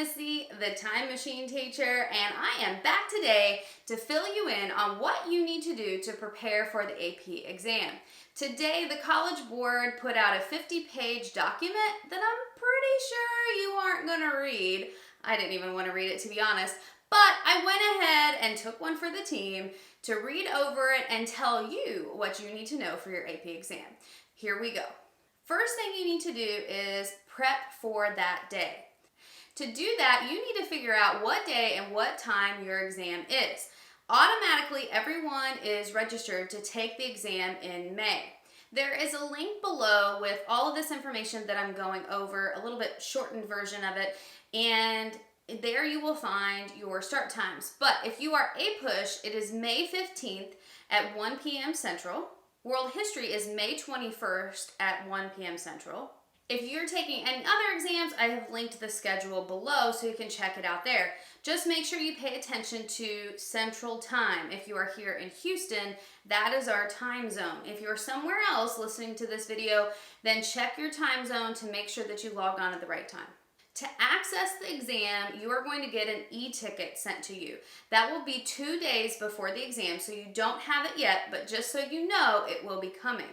Missy, the Time Machine Teacher, and I am back today to fill you in on what you need to do to prepare for the AP exam. Today, the College Board put out a 50-page document that I'm pretty sure you aren't going to read. I didn't even want to read it, to be honest, but I went ahead and took one for the team to read over it and tell you what you need to know for your AP exam. Here we go. First thing you need to do is prep for that day. To do that, you need to figure out what day and what time your exam is. Automatically, everyone is registered to take the exam in May. There is a link below with all of this information that I'm going over, a little bit shortened version of it, and there you will find your start times. But if you are APUSH, it is May 15th at 1 p.m. Central. World History is May 21st at 1 p.m. Central. If you're taking any other exams, I have linked the schedule below so you can check it out there. Just make sure you pay attention to Central Time. If you are here in Houston, that is our time zone. If you're somewhere else listening to this video, then check your time zone to make sure that you log on at the right time. To access the exam, you are going to get an e-ticket sent to you. That will be 2 days before the exam, so you don't have it yet, but just so you know, it will be coming.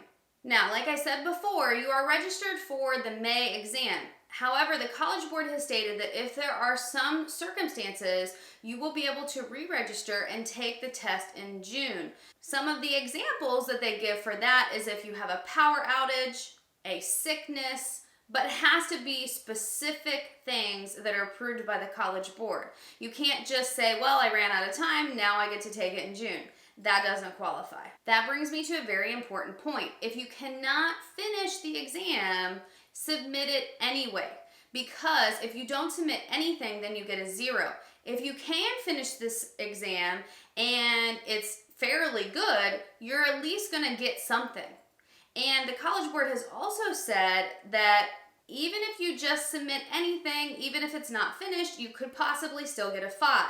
Now, like I said before, you are registered for the May exam. However, the College Board has stated that if there are some circumstances, you will be able to re-register and take the test in June. Some of the examples that they give for that is if you have a power outage, a sickness, but it has to be specific things that are approved by the College Board. You can't just say, well, I ran out of time, now I get to take it in June. That doesn't qualify. That brings me to a very important point. If you cannot finish the exam, submit it anyway. Because if you don't submit anything, then you get a 0. If you can finish this exam and it's fairly good, you're at least gonna get something. And the College Board has also said that even if you just submit anything, even if it's not finished, you could possibly still get a 5.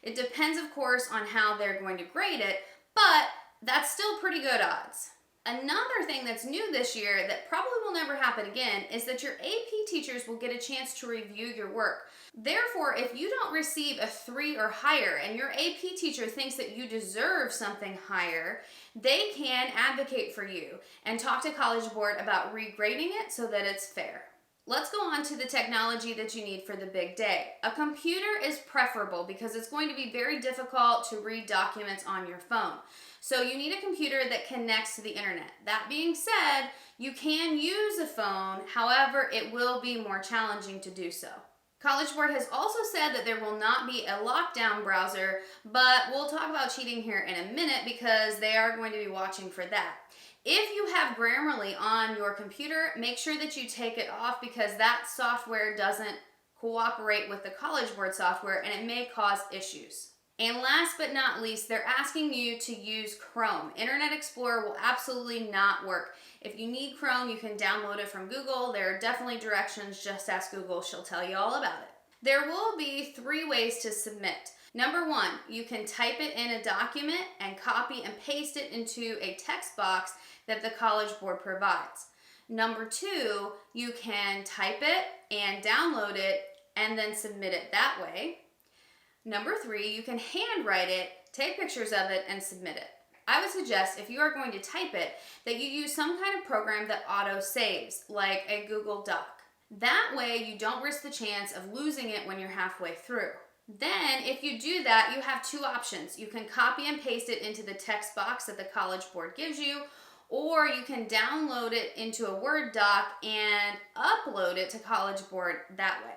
It depends, of course, on how they're going to grade it, but that's still pretty good odds. Another thing that's new this year that probably will never happen again is that your AP teachers will get a chance to review your work. Therefore, if you don't receive a 3 or higher and your AP teacher thinks that you deserve something higher, they can advocate for you and talk to College Board about regrading it so that it's fair. Let's go on to the technology that you need for the big day. A computer is preferable because it's going to be very difficult to read documents on your phone. So you need a computer that connects to the internet. That being said, you can use a phone, however, it will be more challenging to do so. College Board has also said that there will not be a lockdown browser, but we'll talk about cheating here in a minute because they are going to be watching for that. If you have Grammarly on your computer, make sure that you take it off because that software doesn't cooperate with the College Board software and it may cause issues. And last but not least, they're asking you to use Chrome. Internet Explorer will absolutely not work. If you need Chrome, you can download it from Google. There are definitely directions. Just ask Google. She'll tell you all about it. There will be 3 ways to submit. Number 1, you can type it in a document and copy and paste it into a text box that the College Board provides. Number 2, you can type it and download it and then submit it that way. Number 3, you can handwrite it, take pictures of it, and submit it. I would suggest if you are going to type it that you use some kind of program that auto-saves, like a Google Doc. That way you don't risk the chance of losing it when you're halfway through. Then, if you do that, you have 2 options. You can copy and paste it into the text box that the College Board gives you, or you can download it into a Word doc and upload it to College Board that way.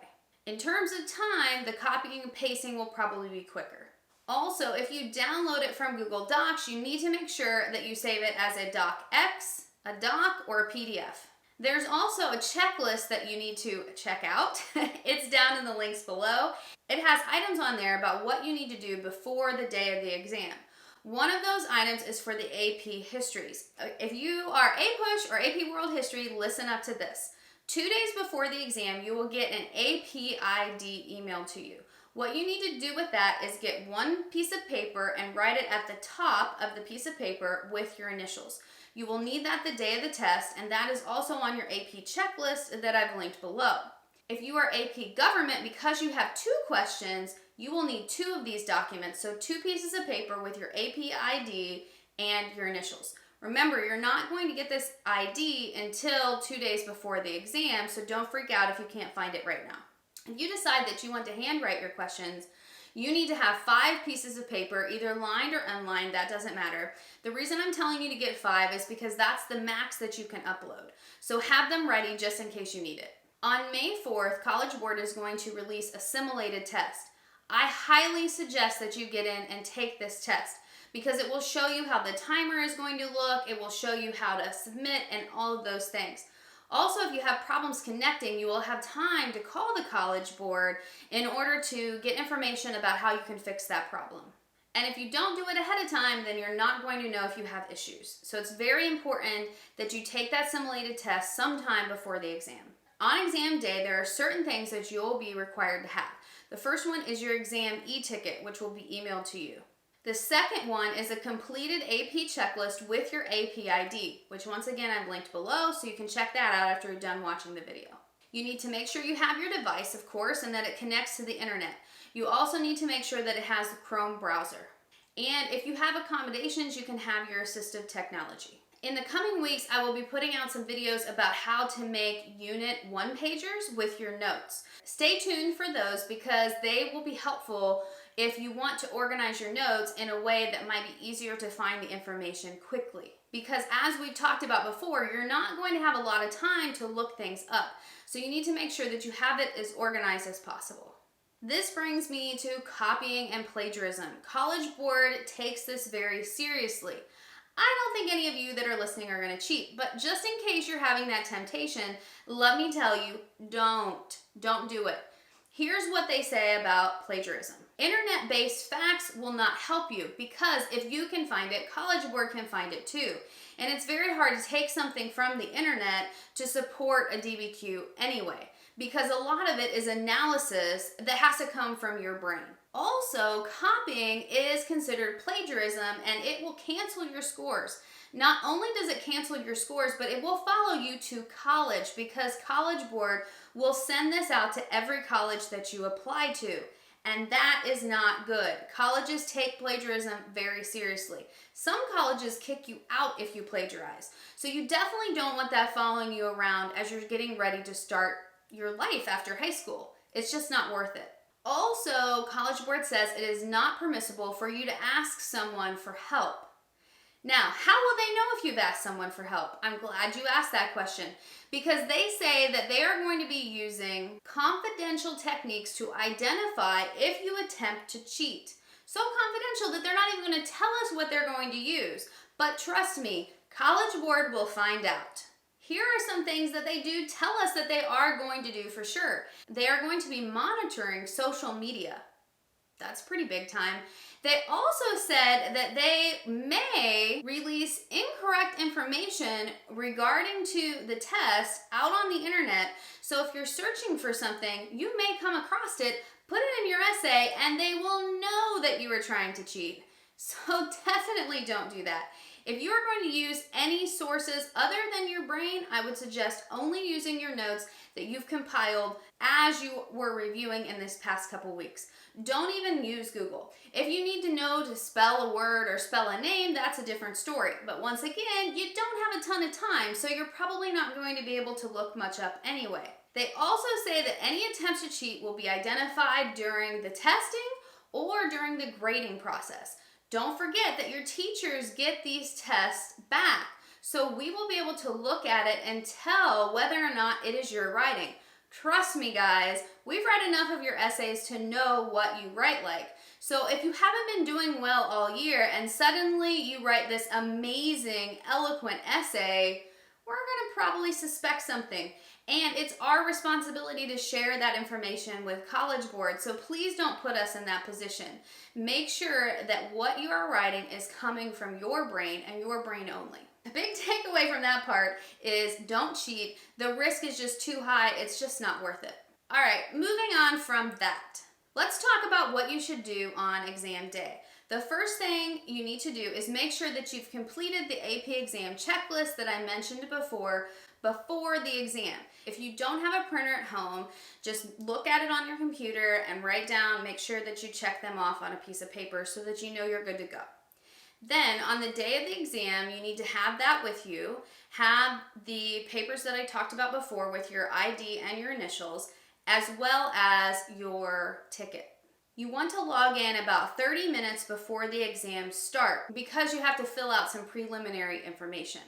In terms of time, the copying and pasting will probably be quicker. Also, if you download it from Google Docs, you need to make sure that you save it as a docx, a doc, or a PDF. There's also a checklist that you need to check out. It's down in the links below. It has items on there about what you need to do before the day of the exam. One of those items is for the AP Histories. If you are APUSH or AP World History, listen up to this. 2 days before the exam, you will get an AP ID emailed to you. What you need to do with that is get one piece of paper and write it at the top of the piece of paper with your initials. You will need that the day of the test, and that is also on your AP checklist that I've linked below. If you are AP Government, because you have 2 questions, you will need 2 of these documents. So 2 pieces of paper with your AP ID and your initials. Remember, you're not going to get this ID until 2 days before the exam, so don't freak out if you can't find it right now. If you decide that you want to handwrite your questions, you need to have 5 pieces of paper, either lined or unlined, that doesn't matter. The reason I'm telling you to get 5 is because that's the max that you can upload. So have them ready just in case you need it. On May 4th, College Board is going to release assimilated test. I highly suggest that you get in and take this test, because it will show you how the timer is going to look, it will show you how to submit, and all of those things. Also, if you have problems connecting, you will have time to call the College Board in order to get information about how you can fix that problem. And if you don't do it ahead of time, then you're not going to know if you have issues. So it's very important that you take that assimilated test sometime before the exam. On exam day, there are certain things that you'll be required to have. The first one is your exam e-ticket, which will be emailed to you. The second one is a completed AP checklist with your AP ID, which once again I've linked below so you can check that out after you're done watching the video. You need to make sure you have your device, of course, and that it connects to the internet. You also need to make sure that it has the Chrome browser. And if you have accommodations, you can have your assistive technology. In the coming weeks, I will be putting out some videos about how to make unit one-pagers with your notes. Stay tuned for those because they will be helpful if you want to organize your notes in a way that might be easier to find the information quickly. Because as we've talked about before, you're not going to have a lot of time to look things up. So you need to make sure that you have it as organized as possible. This brings me to copying and plagiarism. College Board takes this very seriously. I don't think any of you that are listening are going to cheat, but just in case you're having that temptation, let me tell you, don't do it. Here's what they say about plagiarism. Internet-based facts will not help you because if you can find it, College Board can find it too. And it's very hard to take something from the internet to support a DBQ anyway, because a lot of it is analysis that has to come from your brain. Also, copying is considered plagiarism and it will cancel your scores. Not only does it cancel your scores, but it will follow you to college because College Board will send this out to every college that you apply to. And that is not good. Colleges take plagiarism very seriously. Some colleges kick you out if you plagiarize. So you definitely don't want that following you around as you're getting ready to start your life after high school. It's just not worth it. Also, College Board says it is not permissible for you to ask someone for help. Now, how will they know if you've asked someone for help? I'm glad you asked that question because they say that they are going to be using confidential techniques to identify if you attempt to cheat. So confidential that they're not even going to tell us what they're going to use. But trust me, College Board will find out. Here are some things that they do tell us that they are going to do for sure. They are going to be monitoring social media. That's pretty big time. They also said that they may release incorrect information regarding to the test out on the internet. So if you're searching for something, you may come across it, put it in your essay, and they will know that you were trying to cheat. So definitely don't do that. If you are going to use any sources other than your brain, I would suggest only using your notes that you've compiled as you were reviewing in this past couple weeks. Don't even use Google. If you need to know to spell a word or spell a name, that's a different story. But once again, you don't have a ton of time, so you're probably not going to be able to look much up anyway. They also say that any attempts to cheat will be identified during the testing or during the grading process. Don't forget that your teachers get these tests back, so we will be able to look at it and tell whether or not it is your writing. Trust me, guys, we've read enough of your essays to know what you write like. So if you haven't been doing well all year and suddenly you write this amazing, eloquent essay, we're going to probably suspect something. And it's our responsibility to share that information with College Board, so please don't put us in that position. Make sure that what you are writing is coming from your brain and your brain only. The big takeaway from that part is don't cheat. The risk is just too high. It's just not worth it. All right, moving on from that. Let's talk about what you should do on exam day. The first thing you need to do is make sure that you've completed the AP exam checklist that I mentioned before the exam. If you don't have a printer at home, just look at it on your computer and write down, make sure that you check them off on a piece of paper so that you know you're good to go. Then on the day of the exam, you need to have that with you. Have the papers that I talked about before with your ID and your initials, as well as your ticket. You want to log in about 30 minutes before the exam start because you have to fill out some preliminary information.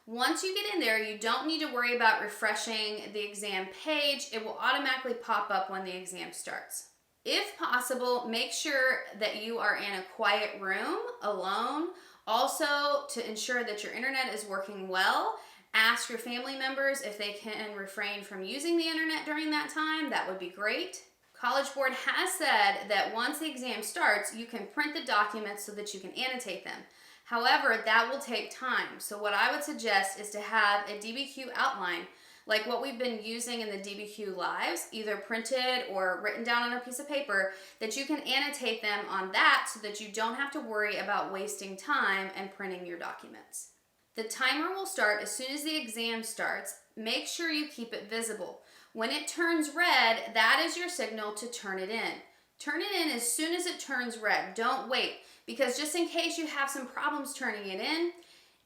Once you get in there, you don't need to worry about refreshing the exam page. It will automatically pop up when the exam starts. If possible, make sure that you are in a quiet room alone. Also, to ensure that your internet is working well, ask your family members if they can refrain from using the internet during that time. That would be great. College Board has said that once the exam starts, you can print the documents so that you can annotate them. However, that will take time. So what I would suggest is to have a DBQ outline, like what we've been using in the DBQ Lives, either printed or written down on a piece of paper, that you can annotate them on that so that you don't have to worry about wasting time and printing your documents. The timer will start as soon as the exam starts. Make sure you keep it visible. When it turns red, that is your signal to turn it in. Turn it in as soon as it turns red. Don't wait, because just in case you have some problems turning it in,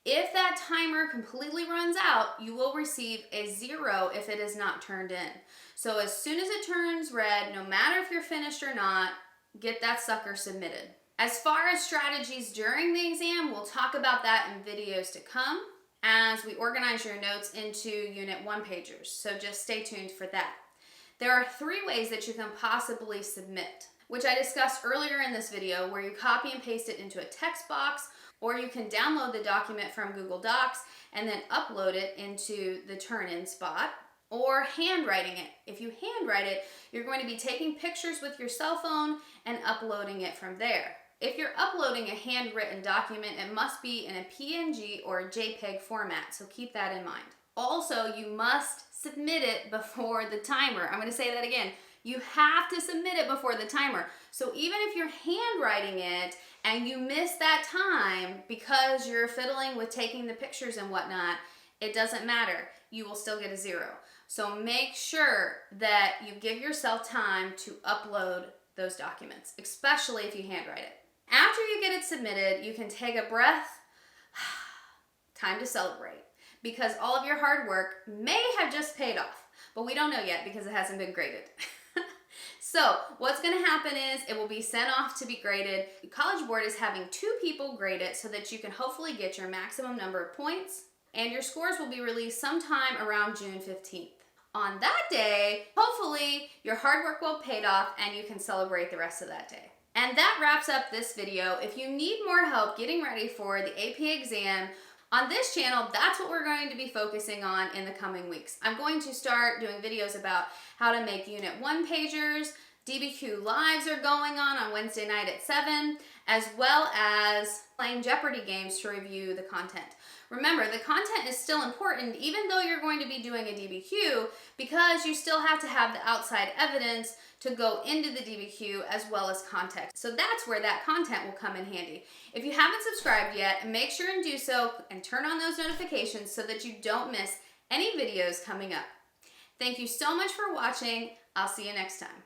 if that timer completely runs out, you will receive a 0 if it is not turned in. So as soon as it turns red, no matter if you're finished or not, get that sucker submitted. As far as strategies during the exam, we'll talk about that in videos to come as we organize your notes into Unit 1-pagers, so just stay tuned for that. There are 3 ways that you can possibly submit, which I discussed earlier in this video, where you copy and paste it into a text box, or you can download the document from Google Docs and then upload it into the turn-in spot, or handwriting it. If you handwrite it, you're going to be taking pictures with your cell phone and uploading it from there. If you're uploading a handwritten document, it must be in a PNG or a JPEG format, so keep that in mind. Also, you must submit it before the timer. I'm going to say that again. You have to submit it before the timer. So even if you're handwriting it and you miss that time because you're fiddling with taking the pictures and whatnot, it doesn't matter. You will still get a 0. So make sure that you give yourself time to upload those documents, especially if you handwrite it. After you get it submitted, you can take a breath. Time to celebrate, because all of your hard work may have just paid off, but we don't know yet because it hasn't been graded. So what's going to happen is it will be sent off to be graded. The College Board is having 2 people grade it so that you can hopefully get your maximum number of points, and your scores will be released sometime around June 15th. On that day, hopefully your hard work will have paid off and you can celebrate the rest of that day. And that wraps up this video. If you need more help getting ready for the AP exam, on this channel, that's what we're going to be focusing on in the coming weeks. I'm going to start doing videos about how to make Unit 1-pagers. DBQ Lives are going on Wednesday night at 7, as well as playing Jeopardy games to review the content. Remember, the content is still important even though you're going to be doing a DBQ, because you still have to have the outside evidence to go into the DBQ as well as context. So that's where that content will come in handy. If you haven't subscribed yet, make sure and do so and turn on those notifications so that you don't miss any videos coming up. Thank you so much for watching. I'll see you next time.